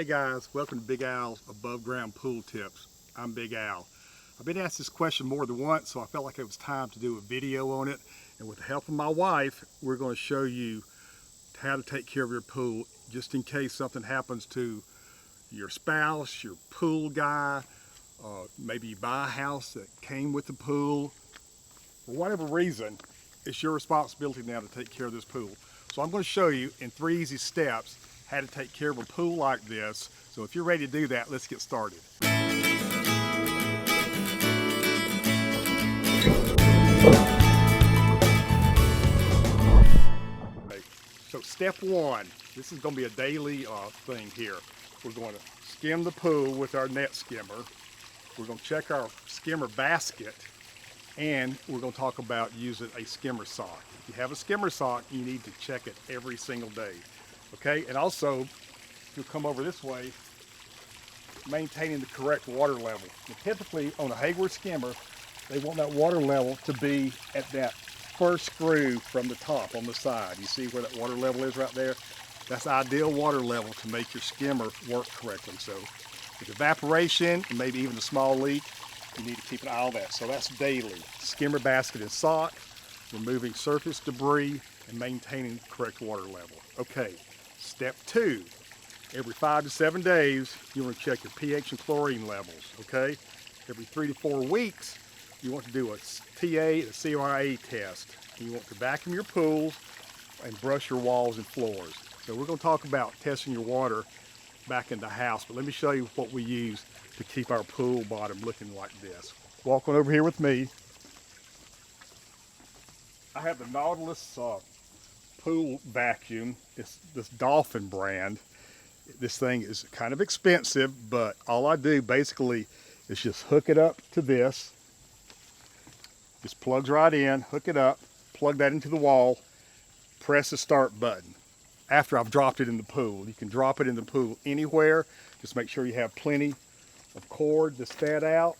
Hey guys, welcome to Big Al's Above Ground Pool Tips. I'm Big Al. I've been asked this question more than once, so I felt like it was time to do a video on it. And with the help of my wife, we're going to show you how to take care of your pool just in case something happens to your spouse, your pool guy, maybe you buy a house that came with the pool. For whatever reason, it's your responsibility now to take care of this pool. So I'm going to show you in 3 easy steps how to take care of a pool like this. So if you're ready to do that, let's get started. Okay, so step 1, this is going to be a daily thing here. We're going to skim the pool with our net skimmer. We're going to check our skimmer basket, and we're going to talk about using a skimmer sock. If you have a skimmer sock, you need to check it every single day. Okay, and also, if you'll come over this way, maintaining the correct water level. And typically, on a Hayward skimmer, they want that water level to be at that first screw from the top on the side. You see where that water level is right there? That's the ideal water level to make your skimmer work correctly. So, with evaporation and maybe even a small leak, you need to keep an eye on that. So that's daily. Skimmer basket and sock, removing surface debris, and maintaining the correct water level. Okay, step 2. Every 5 to 7 days, you want to check your pH and chlorine levels, okay? Every 3 to 4 weeks, you want to do a TA, a CRA test. You want to vacuum your pools and brush your walls and floors. So we're going to talk about testing your water back in the house, but let me show you what we use to keep our pool bottom looking like this. Walk on over here with me. I have the Nautilus pool vacuum. It's this Dolphin brand. This thing is kind of expensive, but all I do basically is just hook it up to this. Just plugs right in, hook it up, plug that into the wall, press the start button. After I've dropped it in the pool, you can drop it in the pool anywhere. Just make sure you have plenty of cord to stand out,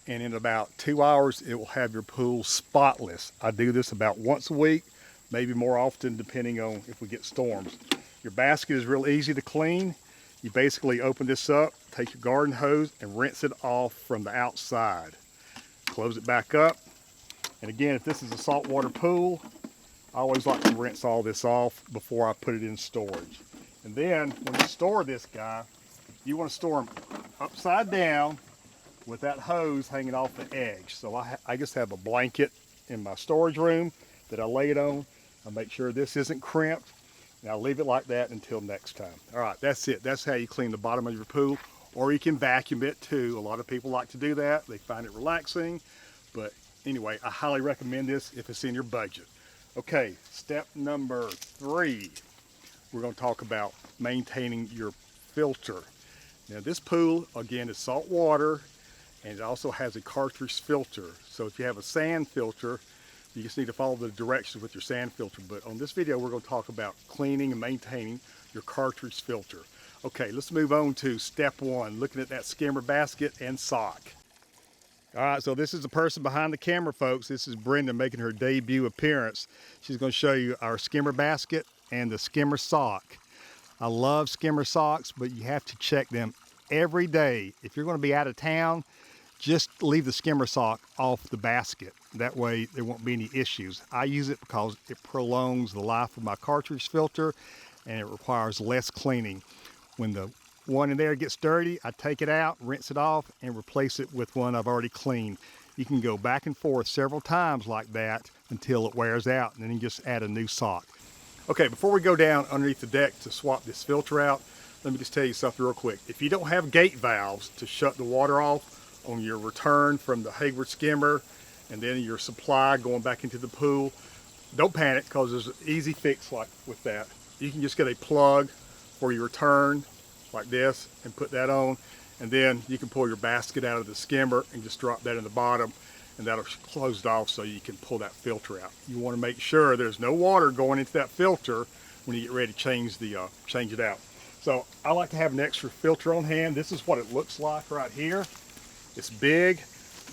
and in about 2 hours it will have your pool spotless. I do this about once a week, maybe more often depending on if we get storms. Your basket is real easy to clean. You basically open this up, take your garden hose and rinse it off from the outside. Close it back up, and again, if this is a saltwater pool, I always like to rinse all this off before I put it in storage. And then when you store this guy, you want to store them upside down with that hose hanging off the edge. So I just have a blanket in my storage room that I lay it on. I make sure this isn't crimped, and I'll leave it like that until next time. All right, that's it. That's how you clean the bottom of your pool, or you can vacuum it too. A lot of people like to do that. They find it relaxing, but anyway, I highly recommend this if it's in your budget. Okay, step number 3, we're going to talk about maintaining your filter. Now this pool, again, is salt water, and it also has a cartridge filter. So if you have a sand filter, you just need to follow the directions with your sand filter. But on this video, we're going to talk about cleaning and maintaining your cartridge filter. Okay, let's move on to step 1, looking at that skimmer basket and sock. All right, so this is the person behind the camera, folks. This is Brenda making her debut appearance. She's going to show you our skimmer basket and the skimmer sock. I love skimmer socks, but you have to check them every day. If you're going to be out of town, just leave the skimmer sock off the basket. That way there won't be any issues. I use it because it prolongs the life of my cartridge filter, and it requires less cleaning. When the one in there gets dirty, I take it out, rinse it off, and replace it with one I've already cleaned. You can go back and forth several times like that until it wears out, and then you just add a new sock. Okay, before we go down underneath the deck to swap this filter out, let me just tell you something real quick. If you don't have gate valves to shut the water off on your return from the Hayward skimmer and then your supply going back into the pool, don't panic, because there's an easy fix like with that. You can just get a plug for your return like this and put that on, and then you can pull your basket out of the skimmer and just drop that in the bottom, and that'll close it off so you can pull that filter out. You want to make sure there's no water going into that filter when you get ready to change it out. So I like to have an extra filter on hand. This is what it looks like right here. It's big,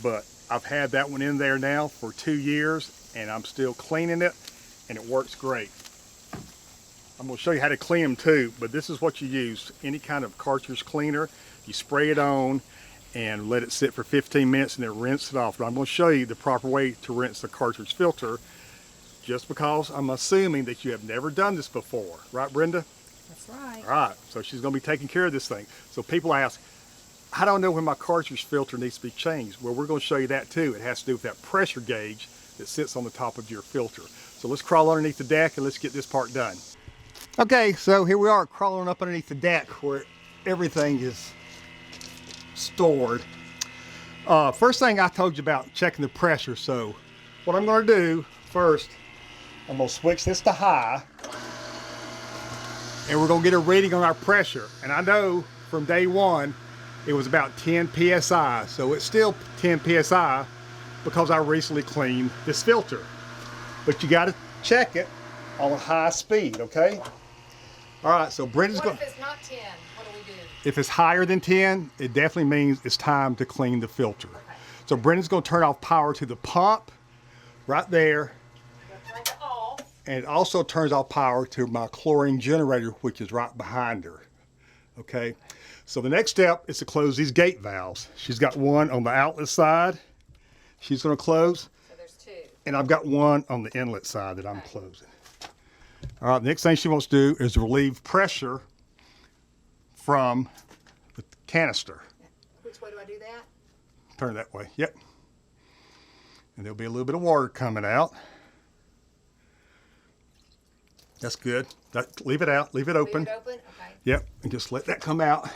but I've had that one in there now for 2 years, and I'm still cleaning it, and it works great. I'm going to show you how to clean them too, but this is what you use. Any kind of cartridge cleaner, you spray it on and let it sit for 15 minutes and then rinse it off. But I'm going to show you the proper way to rinse the cartridge filter, just because I'm assuming that you have never done this before. Right, Brenda? That's right. All right, so she's going to be taking care of this thing. So people ask, how do I know when my cartridge filter needs to be changed? Well, we're going to show you that too. It has to do with that pressure gauge that sits on the top of your filter. So let's crawl underneath the deck and let's get this part done. Okay, so here we are crawling up underneath the deck where everything is stored. First thing I told you about checking the pressure. So what I'm going to do first, I'm going to switch this to high and we're going to get a reading on our pressure. And I know from day one it was about 10 psi, so it's still 10 psi because I recently cleaned this filter. But you got to check it on high speed, okay? All right, so Brenda's going. What if it's not 10? What do we do? If it's higher than 10, it definitely means it's time to clean the filter. Okay. So Brenda's going to turn off power to the pump right there. Turn it off. And it also turns off power to my chlorine generator, which is right behind her. Okay, so the next step is to close these gate valves. She's got one on the outlet side. She's going to close. So there's two. And I've got one on the inlet side that I'm closing. All right, the next thing she wants to do is relieve pressure from the canister. Which way do I do that? Turn that way, yep. And there'll be a little bit of water coming out. That's good. Leave it out, leave it open. Leave it open? Okay. Yep, and just let that come out.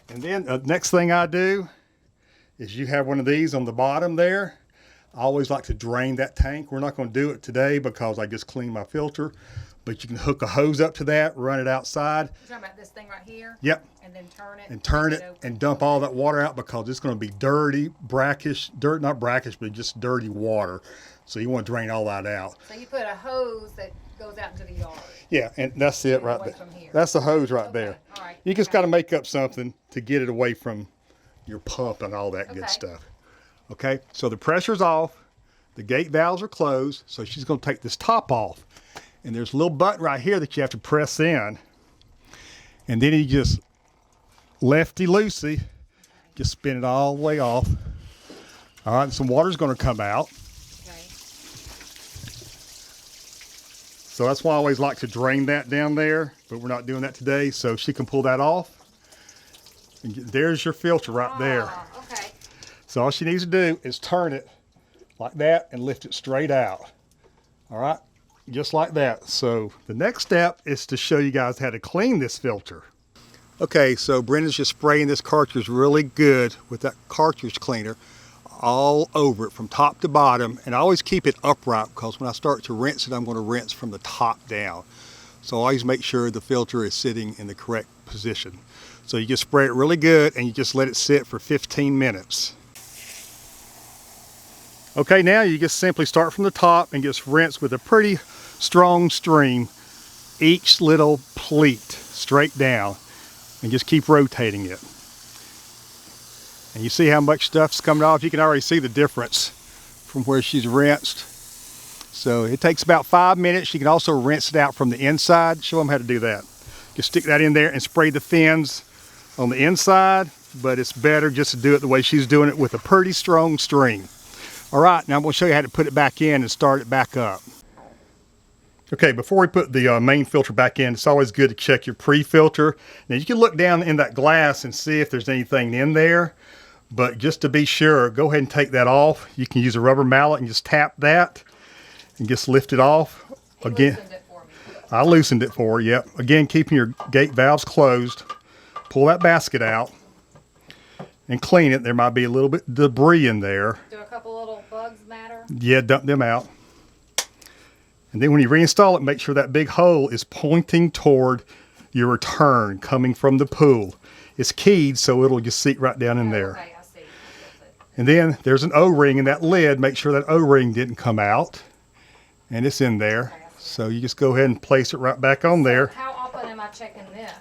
And then the next thing I do is you have one of these on the bottom there. I always like to drain that tank. We're not going to do it today because I just cleaned my filter, but you can hook a hose up to that, run it outside. You're talking about this thing right here? Yep. And then turn it. And turn it open. and dump all that water out because it's going to be dirty, brackish, not brackish, but just dirty water. So you want to drain all that out. So you put a hose that goes out into the yard. Yeah, and that's it right away there. from here. That's the hose right Okay, there. all right, You just okay. got to make up something to get it away from your pump and all that good Okay. stuff. Okay, so the pressure's off. The gate valves are closed. So she's going to take this top off. And there's a little button right here that you have to press in. And then you just lefty-loosey, just spin it all the way off. All right, and some water's going to come out. Okay. So that's why I always like to drain that down there, but we're not doing that today. So she can pull that off. And there's your filter right there. Ah, okay. So all she needs to do is turn it like that and lift it straight out. All right, just like that. So the next step is to show you guys how to clean this filter. Okay, so Brenda's just spraying this cartridge really good with that cartridge cleaner all over it from top to bottom. And I always keep it upright because when I start to rinse it, I'm going to rinse from the top down. So always make sure the filter is sitting in the correct position. So you just spray it really good and you just let it sit for 15 minutes. Okay, now you just simply start from the top and just rinse with a pretty strong stream each little pleat straight down and just keep rotating it. And you see how much stuff's coming off. You can already see the difference from where she's rinsed. So it takes about 5 minutes. You can also rinse it out from the inside. Show them how to do that. Just stick that in there and spray the fins on the inside, but it's better just to do it the way she's doing it with a pretty strong stream. All right, now I'm going to show you how to put it back in and start it back up. Okay, before we put the main filter back in, it's always good to check your pre-filter. Now you can look down in that glass and see if there's anything in there, but just to be sure, go ahead and take that off. You can use a rubber mallet and just tap that and just lift it off. He Again, loosened it for me. I loosened it for you, yep. Again, keeping your gate valves closed. Pull that basket out and clean it. There might be a little bit of debris in there. Do a couple little bugs matter? Yeah, dump them out. And then when you reinstall it, make sure that big hole is pointing toward your return coming from the pool. It's keyed, so it'll just seat right down in there. Okay, I see. And then there's an O-ring in that lid. Make sure that O-ring didn't come out. And it's in there. Okay, I see. So you just go ahead and place it right back on there. How often am I checking this?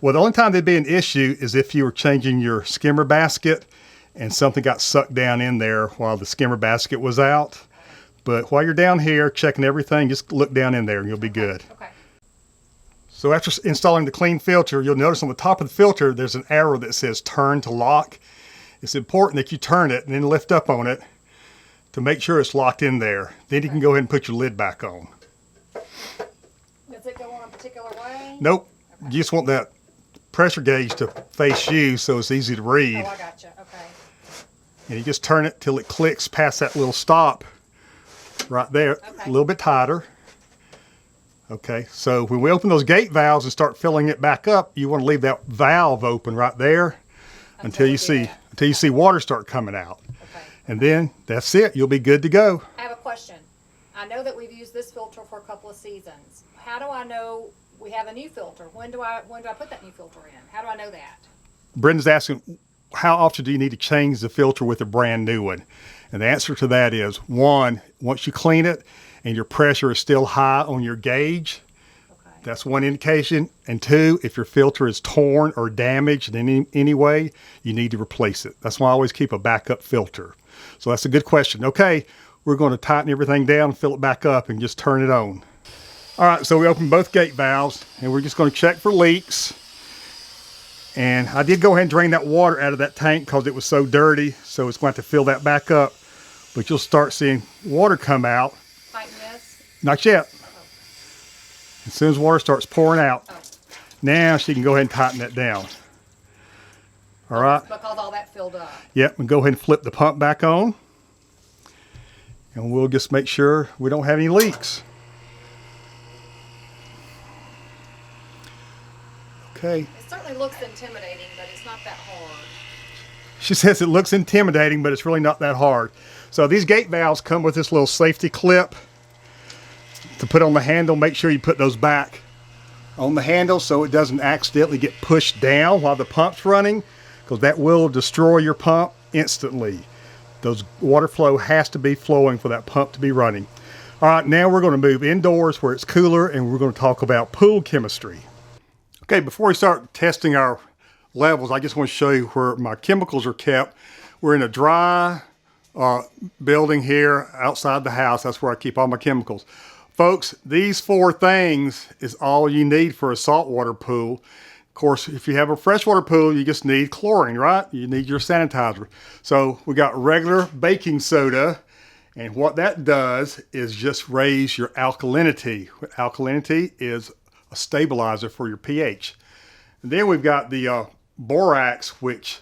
Well, the only time there'd be an issue is if you were changing your skimmer basket and something got sucked down in there while the skimmer basket was out. But while you're down here checking everything, just look down in there and you'll be good. Okay. So after installing the clean filter, you'll notice on the top of the filter, there's an arrow that says turn to lock. It's important that you turn it and then lift up on it to make sure it's locked in there. Then you can go ahead and put your lid back on. Does it go on a particular way? Nope. You just want that pressure gauge to face you so it's easy to read. Oh, I gotcha. Okay. And you just turn it till it clicks past that little stop right there, Okay. a little bit tighter. Okay, so when we open those gate valves and start filling it back up, you want to leave that valve open right there until you see water start coming out. Okay. And then that's it. You'll be good to go. I have a question. I know that we've used this filter for a couple of seasons. How do I know we have a new filter? When do I put that new filter in? How do I know that? Brenda's asking, how often do you need to change the filter with a brand new one? And the answer to that is, one, once you clean it and your pressure is still high on your gauge, Okay. that's one indication. And two, if your filter is torn or damaged in any way, you need to replace it. That's why I always keep a backup filter. So that's a good question. Okay, we're going to tighten everything down, fill it back up, and just turn it on. All right, so we opened both gate valves, and we're just going to check for leaks. And I did go ahead and drain that water out of that tank because it was so dirty, so it's going to have to fill that back up. But you'll start seeing water come out. Tighten this? Not yet. As soon as water starts pouring out, Oh. now she can go ahead and tighten that down. All right. Because all that filled up. Yep, and go ahead and flip the pump back on. And we'll just make sure we don't have any leaks. Okay. It certainly looks intimidating, but it's not that hard. She says it looks intimidating, but it's really not that hard. So these gate valves come with this little safety clip to put on the handle. Make sure you put those back on the handle so it doesn't accidentally get pushed down while the pump's running, because that will destroy your pump instantly. Those water flow has to be flowing for that pump to be running. All right, now we're going to move indoors where it's cooler, and we're going to talk about pool chemistry. Okay, before we start testing our levels, I just want to show you where my chemicals are kept. We're in a dry building here outside the house. That's where I keep all my chemicals. Folks, these four things is all you need for a saltwater pool. Of course, if you have a freshwater pool, you just need chlorine, right? You need your sanitizer. So we got regular baking soda, and what that does is just raise your alkalinity. Alkalinity is a stabilizer for your pH. And then we've got the borax, which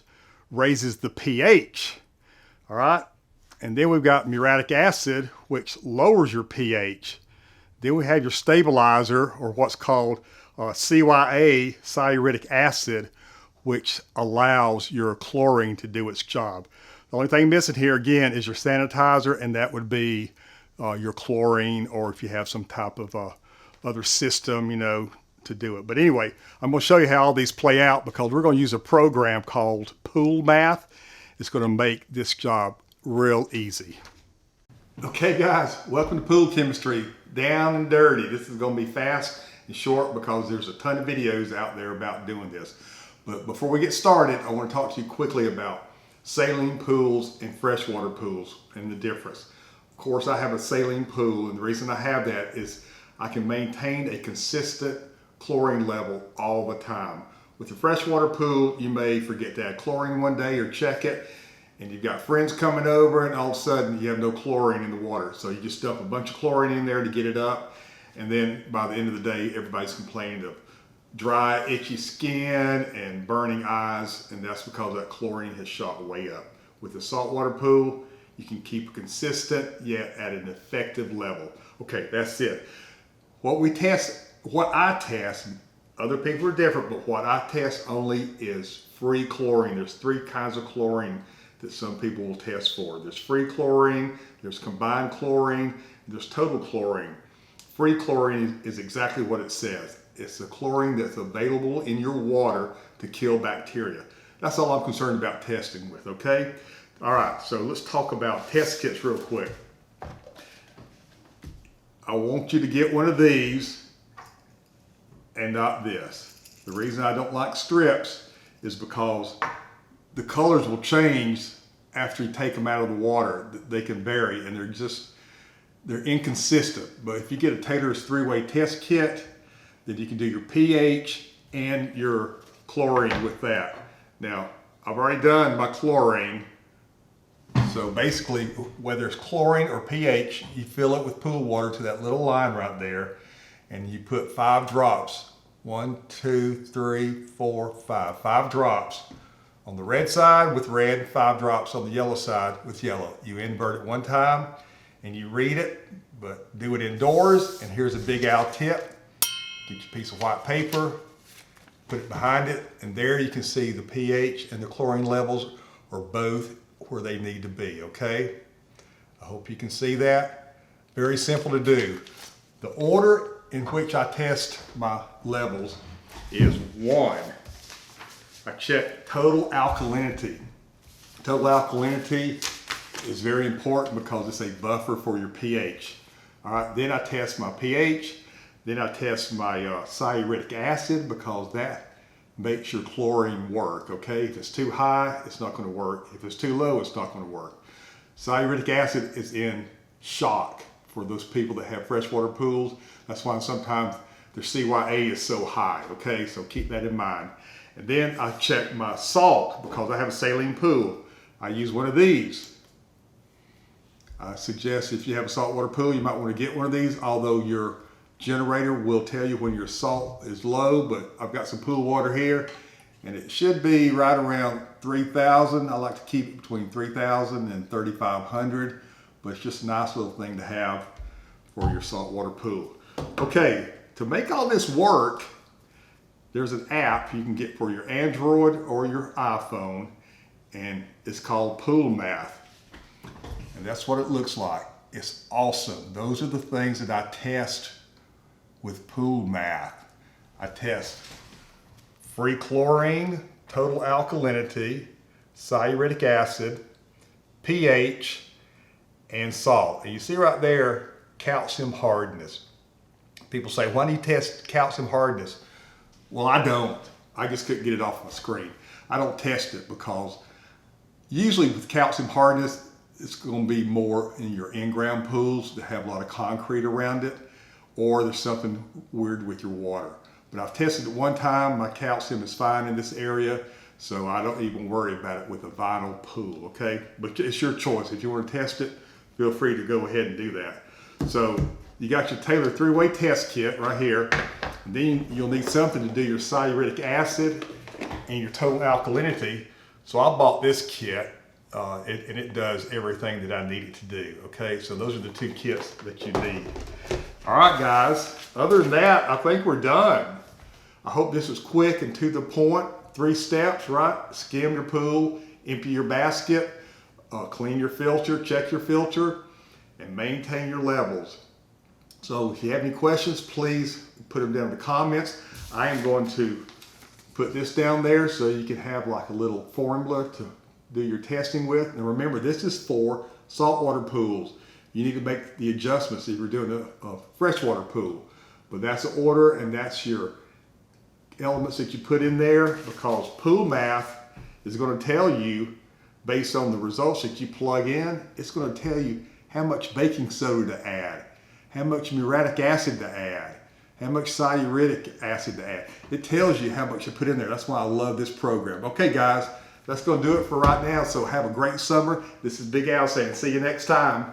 raises the pH. All right. And then we've got muriatic acid, which lowers your pH. Then we have your stabilizer, or what's called CYA, cyuritic acid, which allows your chlorine to do its job. The only thing missing here, again, is your sanitizer, and that would be your chlorine, or if you have some type of other system, you know, to do it. But anyway, I'm going to show you how all these play out, because we're going to use a program called Pool Math. It's going to make this job real easy. Okay guys, welcome to Pool Chemistry, down and dirty. This is going to be fast and short because there's a ton of videos out there about doing this. But before we get started, I want to talk to you quickly about saline pools and freshwater pools and the difference. Of course, I have a saline pool, and the reason I have that is I can maintain a consistent chlorine level all the time. With a freshwater pool, you may forget to add chlorine one day or check it, and you've got friends coming over, and all of a sudden you have no chlorine in the water. So you just dump a bunch of chlorine in there to get it up, and then by the end of the day, everybody's complaining of dry, itchy skin and burning eyes, and that's because that chlorine has shot way up. With a saltwater pool, you can keep consistent yet at an effective level. Okay, that's it. What I test, other people are different, but what I test only is free chlorine. There's three kinds of chlorine that some people will test for. There's free chlorine, there's combined chlorine, and there's total chlorine. Free chlorine is exactly what it says. It's the chlorine that's available in your water to kill bacteria. That's all I'm concerned about testing with, okay? All right, so let's talk about test kits real quick. I want you to get one of these and not this. The reason I don't like strips is because the colors will change after you take them out of the water. They can vary, and they're just, they're inconsistent. But if you get a Taylor's three-way test kit, then you can do your pH and your chlorine with that. Now, I've already done my chlorine. So basically, whether it's chlorine or pH, you fill it with pool water to that little line right there, and you put 5 drops. 1, 2, 3, 4, 5. 5 drops on the red side with red, 5 drops on the yellow side with yellow. You invert it one time and you read it, but do it indoors. And here's a Big Al tip. Get your piece of white paper, put it behind it, and there you can see the pH and the chlorine levels are both where they need to be, okay? I hope you can see that. Very simple to do. The order in which I test my levels is 1. I check total alkalinity. Total alkalinity is very important because it's a buffer for your pH. All right, then I test my pH. Then I test my cyuritic acid because that makes your chlorine work, okay? If it's too high, it's not gonna work. If it's too low, it's not gonna work. Cyuritic acid is in shock for those people that have freshwater pools. That's why sometimes their CYA is so high, okay? So keep that in mind. And then I check my salt because I have a saline pool. I use one of these. I suggest if you have a saltwater pool, you might want to get one of these, although your generator will tell you when your salt is low, but I've got some pool water here and it should be right around 3,000. I like to keep it between 3,000 and 3,500, but it's just a nice little thing to have for your saltwater pool. Okay, to make all this work, there's an app you can get for your Android or your iPhone, and it's called Pool Math. And that's what it looks like. It's awesome. Those are the things that I test with Pool Math. I test free chlorine, total alkalinity, cyuritic acid, pH, and salt. And you see right there, calcium hardness. People say, why do you test calcium hardness? Well, I don't. I just couldn't get it off my screen. I don't test it because usually with calcium hardness, it's going to be more in your in-ground pools that have a lot of concrete around it, or there's something weird with your water. But I've tested it one time. My calcium is fine in this area, so I don't even worry about it with a vinyl pool, okay? But it's your choice. If you want to test it, feel free to go ahead and do that. So you got your Taylor three-way test kit right here. And then you'll need something to do your cyuritic acid and your total alkalinity. So I bought this kit and it does everything that I need it to do, okay? So those are the 2 kits that you need. All right, guys, other than that, I think we're done. I hope this was quick and to the point. 3 steps, right? Skim your pool, empty your basket, clean your filter, check your filter, and maintain your levels. So if you have any questions, please put them down in the comments. I am going to put this down there so you can have like a little formula to do your testing with. And remember, this is for saltwater pools. You need to make the adjustments if you're doing a freshwater pool. But that's the order and that's your elements that you put in there, because Pool Math is going to tell you, based on the results that you plug in, it's going to tell you how much baking soda to add, how much muriatic acid to add, how much cyuritic acid to add. It tells you how much to put in there. That's why I love this program. Okay, guys, that's going to do it for right now. So have a great summer. This is Big Al saying see you next time.